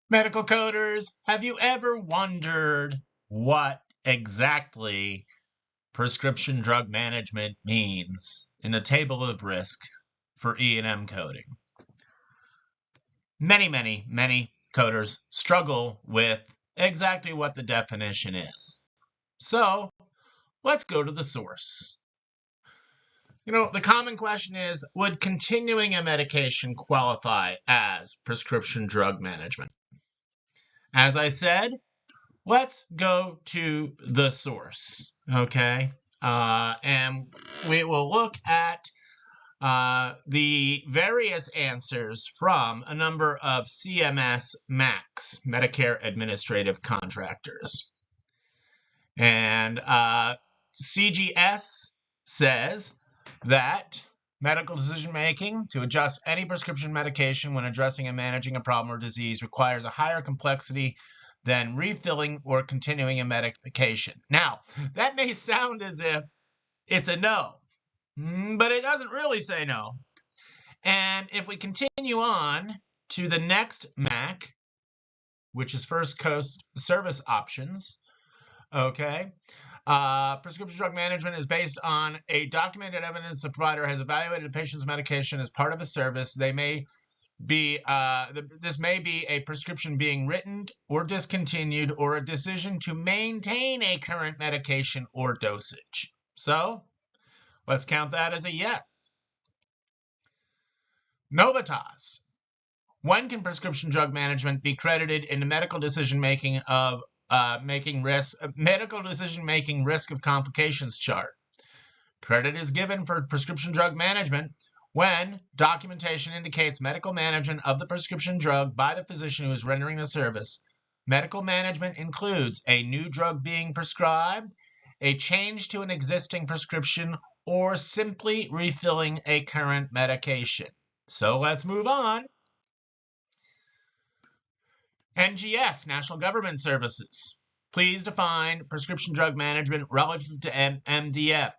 Medical coders, have you ever wondered what exactly prescription drug management means in a table of risk for E&M coding? Many coders struggle with exactly what the definition is. So let's go to the source. The common question is, would continuing a medication qualify as prescription drug management? As I said, let's go to the source, okay? And we will look at the various answers from a number of CMS MACs, Medicare Administrative Contractors. And CGS says that medical decision-making to adjust any prescription medication when addressing and managing a problem or disease requires a higher complexity than refilling or continuing a medication. Now, that may sound as if it's a no, but it doesn't really say no. And if we continue on to the next MAC, which is First Coast Service Options, okay, prescription drug management is based on a documented evidence the provider has evaluated a patient's medication as part of a service. They may be this may be a prescription being written or discontinued, or a decision to maintain a current medication or dosage. So let's count that as a yes. Novitas. When can prescription drug management be credited in the medical decision-making of medical decision-making risk of complications chart? Credit is given for prescription drug management when documentation indicates medical management of the prescription drug by the physician who is rendering the service. Medical management includes a new drug being prescribed, a change to an existing prescription, or simply refilling a current medication. So let's move on. NGS, National Government Services. Please define prescription drug management relative to MDM.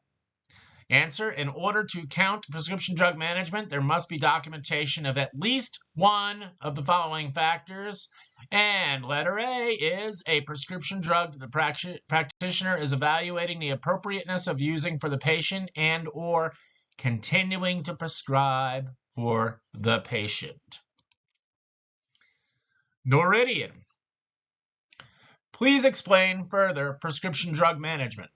Answer, in order to count prescription drug management, there must be documentation of at least one of the following factors. And letter A is a prescription drug that the practitioner is evaluating the appropriateness of using for the patient and or continuing to prescribe for the patient. Noridian. Please explain further prescription drug management.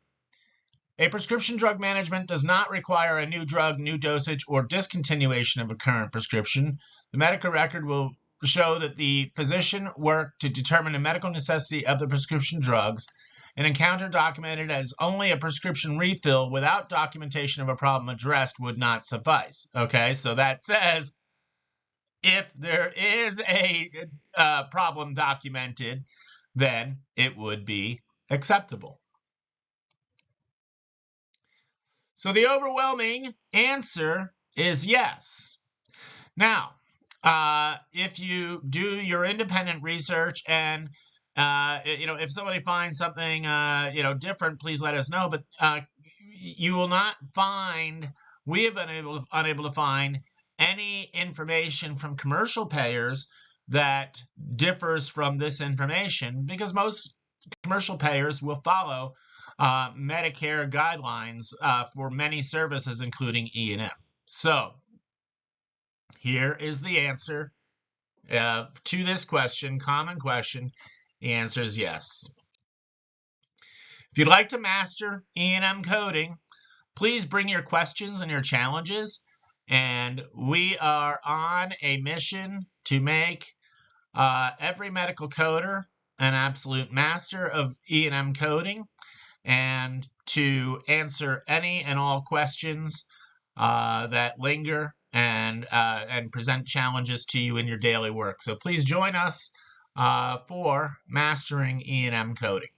A prescription drug management does not require a new drug, new dosage, or discontinuation of a current prescription. The medical record will show that the physician worked to determine the medical necessity of the prescription drugs. An encounter documented as only a prescription refill without documentation of a problem addressed would not suffice. Okay, so that says if there is a problem documented, then it would be acceptable. So the overwhelming answer is yes. Now, if you do your independent research and if somebody finds something different, please let us know. But you will not find. We have been unable to find any information from commercial payers that differs from this information, because most commercial payers will follow Medicare guidelines for many services, including E&M. So here is the answer to this question, common question. The answer is yes. If you'd like to master E&M coding, please bring your questions and your challenges. And we are on a mission to make every medical coder an absolute master of E&M coding, and to answer any and all questions that linger and present challenges to you in your daily work. So please join us for mastering E&M coding.